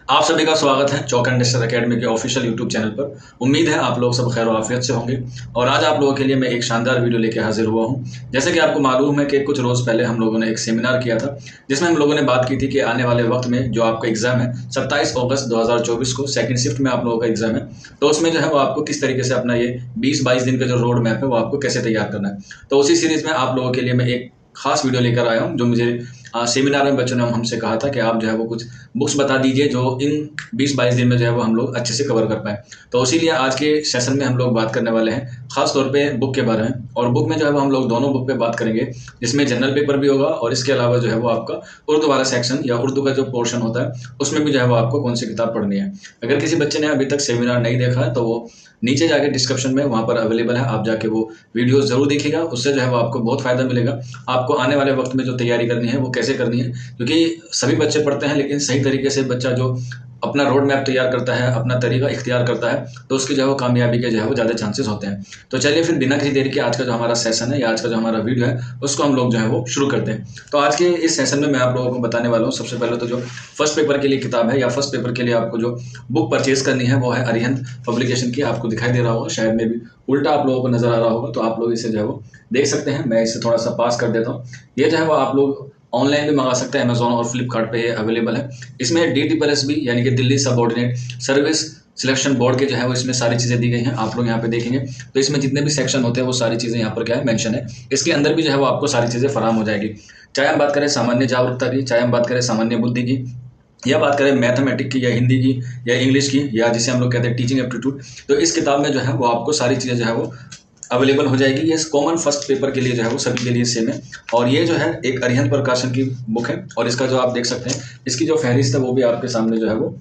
आप सभी का स्वागत है चौक एंड डिस्टर एकेडमी के ऑफिशियल यूट्यूब चैनल पर। उम्मीद है आप लोग सब खैर आफियत से होंगे और आज आप लोगों के लिए मैं एक शानदार वीडियो लेकर हाजिर हुआ हूं। जैसे कि आपको मालूम है कि कुछ रोज़ पहले हम लोगों ने एक सेमिनार किया था जिसमें हम लोगों ने बात की थी कि आने वाले वक्त में जो आपका एग्जाम है 27 अगस्त 2024 को सेकंड शिफ्ट में आप लोगों का एग्जाम है, तो उसमें जो है वो आपको किस तरीके से अपना ये 20-22 दिन का जो रोड मैप है वो आपको कैसे तैयार करना है। तो उसी सीरीज में आप लोगों के लिए मैं एक खास वीडियो लेकर आया हूँ जो मुझे सेमिनार में बच्चों ने हमसे कहा था कि आप जो है वो कुछ बुक्स बता दीजिए जो इन 20-22 दिन में जो है वो हम लोग अच्छे से कवर कर पाए। तो इसीलिए आज के सेशन में हम लोग बात करने वाले हैं खास तौर पे बुक के बारे में, और बुक में जो है वो हम लोग दोनों बुक पे बात करेंगे जिसमें जनरल पेपर भी होगा और इसके अलावा जो है वो आपका उर्दू वाला सेक्शन या उर्दू का जो पोर्शन होता है उसमें भी जो है वो आपको कौन सी किताब पढ़नी है। अगर किसी बच्चे ने अभी तक सेमिनार नहीं देखा है तो वो नीचे जाके डिस्क्रिप्शन में वहाँ पर अवेलेबल है, आप जाके वो वीडियो जरूर देखिएगा। उससे जो है वो आपको बहुत फायदा मिलेगा। आपको आने वाले वक्त में जो तैयारी करनी है वो कैसे करनी है, क्योंकि सभी बच्चे पढ़ते हैं लेकिन सही तरीके से बच्चा जो अपना रोड मैप तैयार करता है, अपना तरीका इख्तियार करता है, तो उसकी जो है वो कामयाबी के जो है वो ज़्यादा चांसेस होते हैं। तो चलिए फिर बिना किसी देरी के आज का जो हमारा सेशन है या आज का जो हमारा वीडियो है उसको हम लोग जो है वो शुरू करते हैं। तो आज के इस सेशन में मैं आप लोगों को बताने वाला हूँ सबसे पहले तो जो फर्स्ट पेपर के लिए किताब है या फर्स्ट पेपर के लिए आपको जो बुक परचेज करनी है वो है अरिहंत पब्लिकेशन की। आपको दिखाई दे रहा होगा, शायद में भी उल्टा आप लोगों को नजर आ रहा होगा, तो आप लोग इसे जो है वो देख सकते हैं। मैं इसे थोड़ा सा पास कर देता हूँ। ये जो है वो आप लोग ऑनलाइन भी मंगा सकते हैं, अमेजोन और फ्लिपकार्ट पे ये अवेलेबल है। इसमें DTSB यानी कि Delhi subordinate service selection board के जो है वो इसमें सारी चीज़ें दी गई हैं। आप लोग यहाँ पे देखेंगे तो इसमें जितने भी सेक्शन होते हैं वो सारी चीज़ें यहाँ पर क्या है मेंशन है। इसके अंदर भी जो है वो आपको सारी चीज़ें फराहम हो जाएगी, चाहे हम बात करें सामान्य जागरूकता की, चाहे हम बात करें सामान्य बुद्धि की, या बात करें मैथमेटिक की या हिंदी की या इंग्लिश की या जिसे हम लोग कहते हैं टीचिंग एप्टीट्यूड। तो इस किताब में जो है वो आपको सारी चीज़ें जो है वो अवेलेबल हो जाएगी। ये कॉमन फर्स्ट पेपर के लिए जो है वो सभी के लिए सेम है। और ये जो है एक अरिहंत प्रकाशन की बुक है और इसका जो आप देख सकते हैं इसकी जो फहरिस्त है वो भी आपके सामने जो है वो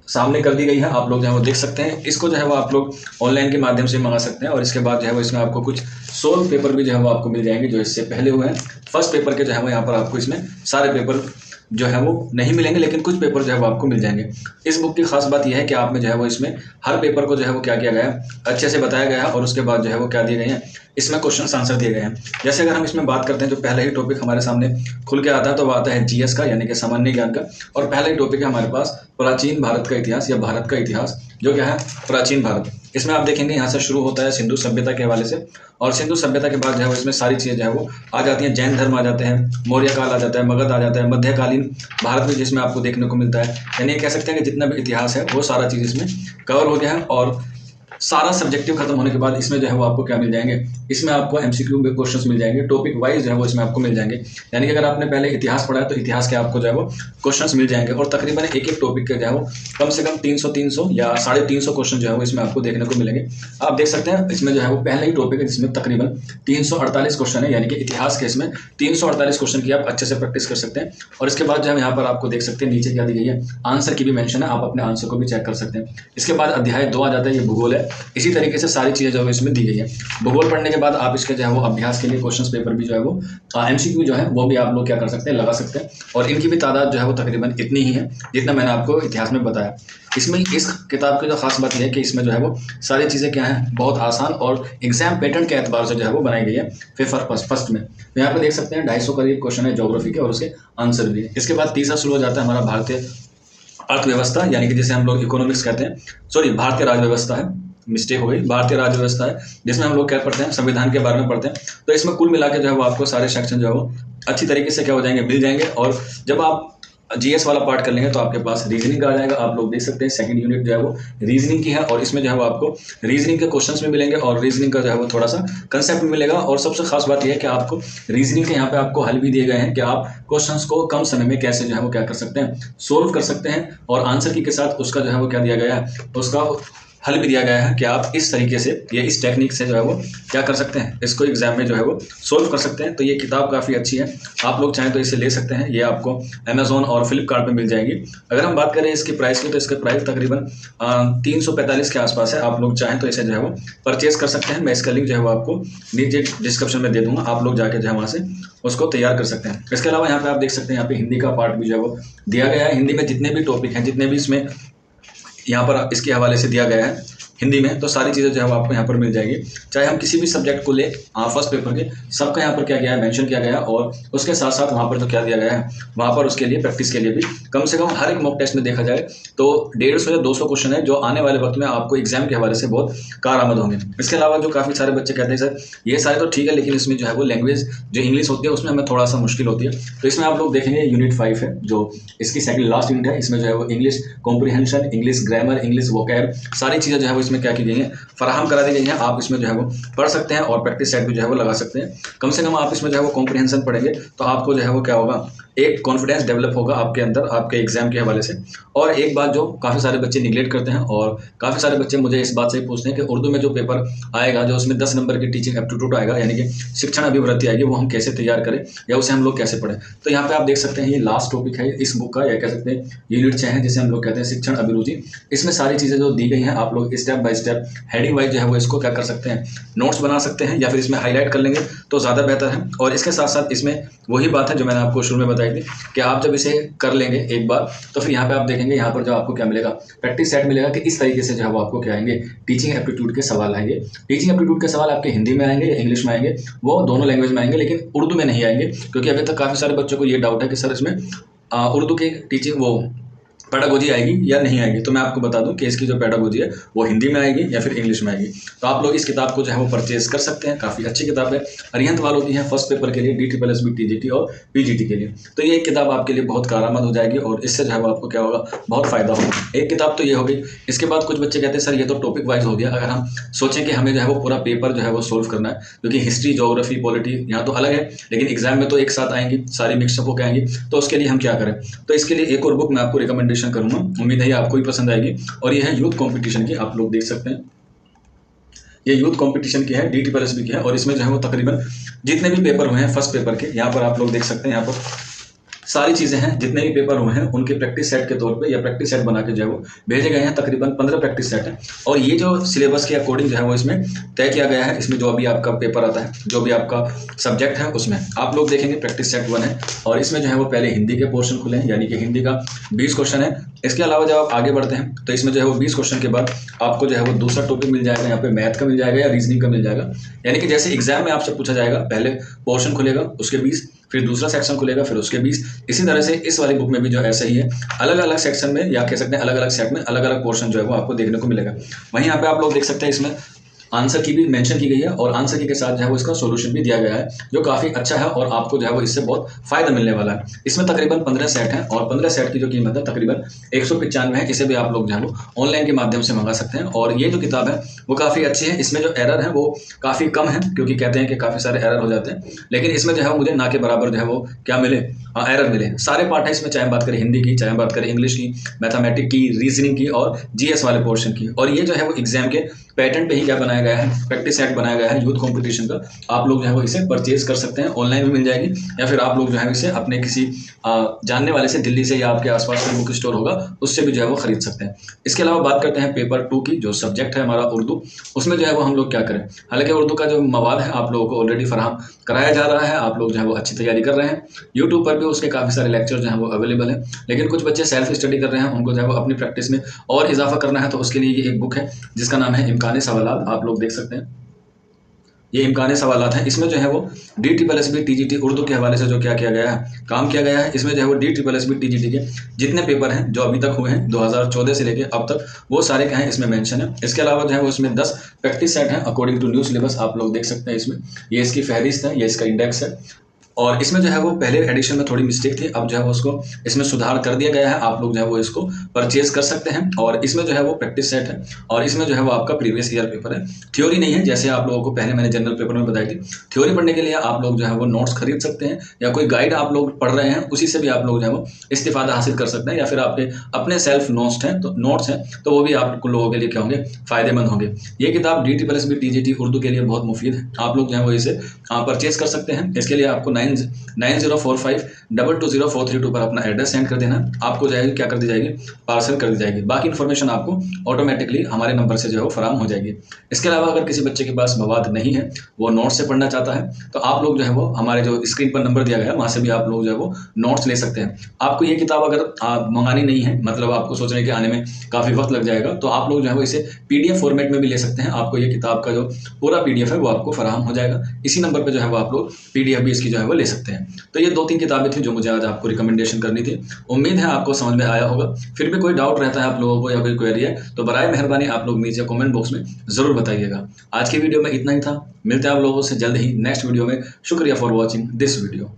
सामने कर दी गई है। आप लोग जो है वो देख सकते हैं। इसको जो है वो आप लोग ऑनलाइन के माध्यम से मंगा सकते हैं और इसके बाद जो है वो इसमें आपको कुछ सोल्व पेपर भी जो है वो आपको मिल जाएंगे जो इससे पहले हुए हैं। फर्स्ट पेपर के जो है वो यहाँ पर आपको इसमें सारे पेपर जो है वो नहीं मिलेंगे लेकिन कुछ पेपर जो है वो आपको मिल जाएंगे। इस बुक की खास बात यह है कि आप में जो है वो इसमें हर पेपर को जो है वो क्या किया गया है अच्छे से बताया गया है और उसके बाद जो है वो क्या दिए गए हैं इसमें क्वेश्चन आंसर दिए गए हैं। जैसे अगर हम इसमें बात करते हैं जो पहला ही टॉपिक हमारे सामने खुल के आता है तो वो आता है GS का यानी कि सामान्य ज्ञान का, और पहला ही टॉपिक है हमारे पास प्राचीन भारत का इतिहास या भारत का इतिहास जो क्या है प्राचीन भारत। इसमें आप देखेंगे यहाँ से शुरू होता है सिंधु सभ्यता के हवाले से, और सिंधु सभ्यता के बाद जो है वो इसमें सारी चीज़ें जो है वो आ जाती हैं। जैन धर्म आ जाते हैं, मौर्य काल आ जाता है, मगध आ जाता है, मध्यकालीन भारत में जिसमें आपको देखने को मिलता है। यानी कह सकते हैं कि जितना भी इतिहास है वो सारा चीज़ इसमें कवर हो गया है। और सारा सब्जेक्टिव खत्म होने के बाद इसमें जो है वो आपको क्या मिल जाएंगे, इसमें आपको MCQ में क्वेश्चंस मिल जाएंगे, टॉपिक वाइज जो है वो इसमें आपको मिल जाएंगे। यानी कि अगर आपने पहले इतिहास पढ़ा है तो इतिहास के आपको जो है वो क्वेश्चंस मिल जाएंगे और तकरीबन एक एक टॉपिक के जो है वो कम से कम 300 या 350 क्वेश्चन जो है वो इसमें आपको देखने को मिलेंगे। आप देख सकते हैं इसमें जो है वो पहला ही टॉपिक है जिसमें तकरीबन 348 क्वेश्चन है, यानी कि इतिहास के इसमें 348 क्वेश्चन की आप अच्छे से प्रैक्टिस कर सकते हैं। और इसके बाद जो है यहाँ पर आपको देख सकते हैं नीचे क्या दी गई है, आंसर की भी मेंशन है, आप अपने आंसर को भी चेक कर सकते हैं। इसके बाद अध्याय 2 आ जाता है, ये भूगोल है। इसी तरीके से सारी चीज़ें जो है इसमें दी गई है। भूगोल पढ़ने के बाद आप इसके जो है वो अभ्यास के लिए क्वेश्चंस पेपर भी जो है वो MCQ जो है वो भी आप लोग क्या कर सकते हैं, लगा सकते हैं। और इनकी भी तादाद जो है वो तकरीबन इतनी ही है जितना मैंने आपको इतिहास में बताया। इसमें इस किताब की जो खास बात यह है कि इसमें जो है वो सारी चीज़ें क्या है बहुत आसान और एग्जाम पैटर्न के एतबार से जो है वो बनाई गई है पेपर फर्स्ट में। तो यहाँ पे देख सकते हैं 250 करीब क्वेश्चन है ज्योग्राफी के और उसके आंसर भी है। इसके बाद तीसरा शुरू हो जाता है हमारा भारतीय अर्थव्यवस्था, यानी कि जिसे हम लोग इकोनॉमिक्स कहते हैं, सॉरी भारतीय राजव्यवस्था है, मिस्टेक हो गई, भारतीय राज्य व्यवस्था है, जिसमें हम लोग क्या पढ़ते हैं संविधान के बारे में पढ़ते हैं। तो इसमें कुल मिला के जो है वो आपको सारे सेक्शन जो है वो अच्छी तरीके से क्या हो जाएंगे, मिल जाएंगे। और जब आप GS वाला पार्ट कर लेंगे तो आपके पास रीजनिंग आ जाएगा। आप लोग देख सकते हैं सेकंड यूनिट जो है वो रीजनिंग की है और इसमें जो है वो आपको रीजनिंग के क्वेश्चंस में मिलेंगे और रीजनिंग का जो है वो थोड़ा सा कंसेप्ट में मिलेगा। और सबसे खास बात यह है कि आपको रीजनिंग के यहाँ पे आपको हल भी दिए गए हैं कि आप क्वेश्चंस को कम समय में कैसे जो है वो क्या कर सकते हैं, सोल्व कर सकते हैं। और आंसर की के साथ उसका जो है वो क्या दिया गया है, उसका हल भी दिया गया है कि आप इस तरीके से या इस टेक्निक से जो है वो क्या कर सकते हैं, इसको एग्जाम में जो है वो सोल्व कर सकते हैं। तो ये किताब काफ़ी अच्छी है, आप लोग चाहें तो इसे ले सकते हैं। ये आपको अमेजोन और फ्लिपकार्ट पे मिल जाएगी। अगर हम बात करें इसकी प्राइस की तो इसका प्राइस तकरीबन 345 के आसपास है। आप लोग चाहें तो इसे जो है वो परचेज कर सकते हैं। मैं इसका लिंक जो है वो आपको नीचे डिस्क्रिप्शन में दे दूंगा, आप लोग जाके जो है वहाँ से उसको तैयार कर सकते हैं। इसके अलावा यहाँ पे आप देख सकते हैं यहाँ पे हिंदी का पार्ट भी जो है वो दिया गया है। हिंदी में जितने भी टॉपिक हैं, जितने भी इसमें यहाँ पर इसके हवाले से दिया गया है, हिंदी में, तो सारी चीज़ें जो है वो आपको यहाँ पर मिल जाएगी। चाहे हम किसी भी सब्जेक्ट को ले फर्स्ट पेपर के, सबका यहाँ पर क्या गया है, मेंशन किया गया है। और उसके साथ साथ वहाँ पर जो क्या दिया गया है, वहाँ पर उसके लिए प्रैक्टिस के लिए भी कम से कम हर एक मॉक टेस्ट में देखा जाए तो 150 या 200 क्वेश्चन है जो आने वाले वक्त में आपको एग्जाम के हवाले से बहुत कारआमद होंगे। इसके अलावा जो काफ़ी सारे बच्चे कहते हैं सर ये सारे तो ठीक है, लेकिन इसमें जो है वो लैंग्वेज जो इंग्लिश होती है उसमें हमें थोड़ा सा मुश्किल होती है। तो इसमें आप लोग देखेंगे यूनिट 5 है जो इसकी सेकंड लास्ट यूनिट है। इसमें जो है वो English comprehension, English grammar, English vocab सारी चीज़ें जो है वो इसमें क्या की गई हैं, फराहम करा दी गई हैं। आप इसमें जो है वो पढ़ सकते हैं और प्रैक्टिस सेट भी जो है वो लगा सकते हैं। कम से कम आप इसमें जो है वो कॉम्प्रिहेंशन पढ़ेंगे तो आपको जो है वो क्या होगा, एक कॉन्फिडेंस डेवलप होगा आपके अंदर आपके एग्जाम के हवाले से। और एक बात जो काफ़ी सारे बच्चे निगलेक्ट करते हैं और काफ़ी सारे बच्चे मुझे इस बात से ही पूछते हैं कि उर्दू में जो पेपर आएगा जो उसमें 10 नंबर की टीचिंग एप्टीट्यूड आएगा यानी कि शिक्षण अभिवृत्ति आएगी, वो हम कैसे तैयार करें या उसे हम लोग कैसे पढ़ें। तो यहाँ पे आप देख सकते हैं ये लास्ट टॉपिक है इस बुक का, या कह सकते हैं यूनिट 6 है जिसे हम लोग कहते हैं शिक्षण अभिरुचि। इसमें सारी चीज़ें जो दी गई हैं आप लोग step by step heading wise जो है वो इसको क्या कर सकते हैं, नोट्स बना सकते हैं या फिर इसमें हाईलाइट कर लेंगे तो ज़्यादा बेहतर है। और इसके साथ साथ इसमें वही बात है जो मैंने आपको शुरू में बताई थी कि आप जब इसे कर लेंगे एक बार तो फिर यहाँ पे आप देखेंगे यहाँ पर जो आपको क्या मिलेगा, प्रैक्टिस सेट मिलेगा कि इस तरीके से जो है वो आपको क्या आएंगे, टीचिंग एप्टीट्यूड के सवाल आएंगे। टीचिंग एप्टीट्यूड के सवाल आपके हिंदी में आएंगे या इंग्लिश में आएंगे, वो दोनों लैंग्वेज में आएंगे, लेकिन उर्दू में नहीं आएंगे। क्योंकि अभी तक काफ़ी सारे बच्चों को ये डाउट है कि सर इसमें उर्दू की टीचिंग वो पेडागोजी आएगी या नहीं आएगी। तो मैं आपको बता दूं कि इसकी जो पेडागोजी है वो हिंदी में आएगी या फिर इंग्लिश में आएगी। तो आप लोग इस किताब को जो है वो परचेज कर सकते हैं, काफ़ी अच्छी किताब है, अरिहंत वालों की है फर्स्ट पेपर के लिए, DSSB TGT और PGT के लिए। तो ये एक किताब आपके लिए बहुत कारआमद हो जाएगी और इससे जो है वो आपको क्या होगा, बहुत फायदा होगा। एक किताब तो ये हो गई। इसके बाद कुछ बच्चे कहते हैं सर ये तो टॉपिक वाइज हो गया, अगर हम सोचें कि हमें जो है वो पूरा पेपर जो है वो सोल्व करना है, क्योंकि हिस्ट्री, ज्योग्राफी, पॉलिटी यहाँ तो अलग है लेकिन एग्जाम में तो एक साथ आएंगी, सारी मिक्सअप होकर आएंगी, तो उसके लिए हम क्या करें। तो इसके लिए एक और बुक मैं आपको रिकमेंडेशन करूँगा, उम्मीद है आपको ही पसंद आएगी। और ये है यूथ कंपटीशन की, आप लोग देख सकते हैं ये यूथ कंपटीशन की है, DSSB की है। और इसमें जो है वो तकरीबन जितने भी पेपर हुए हैं फर्स्ट पेपर के, यहाँ पर आप लोग देख सकते हैं, यहाँ पर सारी चीज़ें हैं, जितने भी पेपर हुए हैं उनके प्रैक्टिस सेट के तौर पे या प्रैक्टिस सेट बना के जो है वो भेजे गए हैं। तकरीबन 15 प्रैक्टिस सेट हैं और ये जो सिलेबस के अकॉर्डिंग जो है वो इसमें तय किया गया है। इसमें जो अभी आपका पेपर आता है, जो भी आपका सब्जेक्ट है, उसमें आप लोग देखेंगे प्रैक्टिस सेट 1 है और इसमें जो है वो पहले हिंदी के पोर्शन खुले हैं, यानी कि हिंदी का 20 क्वेश्चन है। इसके अलावा जब आप आगे बढ़ते हैं तो इसमें जो है वो 20 क्वेश्चन के बाद आपको जो है वो दूसरा टॉपिक मिल जाएगा, यहाँ पे मैथ का मिल जाएगा या रीजनिंग का मिल जाएगा। यानी कि जैसे एग्जाम में आपसे पूछा जाएगा, पहले पोर्शन खुलेगा उसके 20, फिर दूसरा सेक्शन खुलेगा फिर उसके 20। इसी तरह से इस वाली बुक में भी जो ऐसा ही है, अलग अलग सेक्शन में या कह सकते हैं अलग अलग सेट में अलग अलग पोर्शन जो है वो आपको देखने को मिलेगा। वहीं यहाँ पे आप लोग देख सकते हैं इसमें आंसर की भी मेंशन की गई है और आंसर की के साथ जो है वो इसका सॉल्यूशन भी दिया गया है, जो काफ़ी अच्छा है और आपको जो है वो इससे बहुत फायदा मिलने वाला है। इसमें तकरीबन 15 सेट हैं और 15 सेट की जो कीमत है तकरीबन 195 है। इसे भी आप लोग जो है वो ऑनलाइन के माध्यम से मंगा सकते हैं। और ये जो किताब है वो काफ़ी अच्छी है, इसमें जो एरर है वो काफ़ी कम है, क्योंकि कहते हैं कि काफ़ी सारे एरर हो जाते हैं, लेकिन इसमें जो है मुझे ना के बराबर जो है वो क्या मिले, एरर मिले। सारे पार्ट है इसमें, चाहे बात करें हिंदी की, चाहे बात करें इंग्लिश की, मैथमेटिक की, रीजनिंग की और GS वाले पोर्शन की। और ये जो है वो एग्जाम के पैटर्न पे ही क्या बनाया गया है, प्रैक्टिस सेट बनाया गया है यूथ कंपटीशन का। आप लोग जो है वो इसे परचेज कर सकते हैं, ऑनलाइन भी मिल जाएगी या फिर आप लोग जो है इसे अपने किसी जानने वाले से, दिल्ली से या आपके आसपास में बुक स्टोर होगा उससे भी जो है वो खरीद सकते हैं। इसके अलावा बात करते हैं पेपर 2 की, जो सब्जेक्ट है हमारा उर्दू, उसमें जो है वो हम लोग क्या करें। हालांकि उर्दू का जो मवाद है आप लोगों को ऑलरेडी फराहम कराया जा रहा है, आप लोग जो है वो अच्छी तैयारी कर रहे हैं, यूट्यूब पर भी उसके काफ़ी सारे लेक्चर जो हैं वो अवेलेबल है। लेकिन कुछ बच्चे सेल्फ स्टडी कर रहे हैं, उनको जो है वो अपनी प्रैक्टिस में और इजाफा करना है, तो उसके लिए ये एक बुक है जिसका नाम है इम्कान सवालात, आप लोग देख सकते हैं ये इम्कान सवालात हैं। इसमें जो है वो DSSB TGT उर्दू के हवाले से जो क्या किया गया है, काम किया गया है। इसमें जो है वो DSSB TGT के जितने पेपर हैं जो अभी तक हुए हैं 2014 से लेके अब तक, वो सारे क्या हैं इसमें मेंशन है। इसके अलावा जो है वो इसमें 10 प्रैक्टिस सेट हैं अकॉर्डिंग टू न्यू सिलेबस, आप लोग देख सकते हैं इसमें, ये इसकी फहरिस्त है, ये इसका इंडेक्स है। और इसमें जो है वो पहले एडिशन में थोड़ी मिस्टेक थी, अब जो है वो उसको इसमें सुधार कर दिया गया है, आप लोग जो है वो इसको परचेज कर सकते हैं। और इसमें जो है वो प्रैक्टिस सेट है और इसमें जो है वो आपका प्रीवियस ईयर पेपर है, थ्योरी नहीं है। जैसे आप लोगों को पहले मैंने जनरल पेपर में बताई थी, थ्योरी पढ़ने के लिए आप लोग जो है वो नोट्स खरीद सकते हैं या कोई गाइड आप लोग पढ़ रहे हैं उसी से भी आप लोग जो है वो इस्तिफादा हासिल कर सकते हैं, या फिर आपके अपने सेल्फ नोट्स हैं तो वो भी आप लोगों के लिए क्या होंगे, फायदेमंद होंगे। ये किताब DSSB TGT उर्दू के लिए बहुत मुफीद है, आप लोग जो है वो इसे परचेज कर सकते हैं। इसके लिए आपको 9045220432 पर अपना एड्रेस सेंड कर देना। आपको जो है क्या कर दी जाएगी, पार्सल कर दी जाएगी। बाकी इन्फॉर्मेशन आपको ऑटोमेटिकली हमारे नंबर से जो है वो फराहम हो जाएगी। इसके अलावा अगर किसी बच्चे के पास मवाद नहीं है, वो नोट्स से पढ़ना चाहता है, तो आप लोग जो है वो हमारे जो स्क्रीन पर नंबर दिया गया है वहाँ से भी आप लोग जो है वो नोट्स ले सकते हैं। आपको ये किताब अगर आप मंगानी नहीं है, मतलब आपको सोचने के आने में काफ़ी वक्त लग जाएगा, तो आप लोग जो है वो इसे PDF फॉर्मेट में भी ले सकते हैं। आपको ये किताब का जो पूरा PDF है वो आपको फराहम हो जाएगा। इसी नंबर पर जो है वो आप लोग PDF भी इसकी जो है वो ले सकते हैं। तो ये 2-3 किताबें थी जो मुझे आज आपको रिकमेंडेशन करनी थी। उम्मीद है आपको समझ में आया होगा। फिर भी कोई डाउट रहता है आप लोगों को या कोई क्वेरी है, तो बराए मेहरबानी आप लोग नीचे कमेंट बॉक्स में ज़रूर बताइएगा। आज की वीडियो में इतना ही था। मिलते हैं आप लोगों से जल्द ही नेक्स्ट वीडियो में। शुक्रिया फॉर वॉचिंग दिस वीडियो।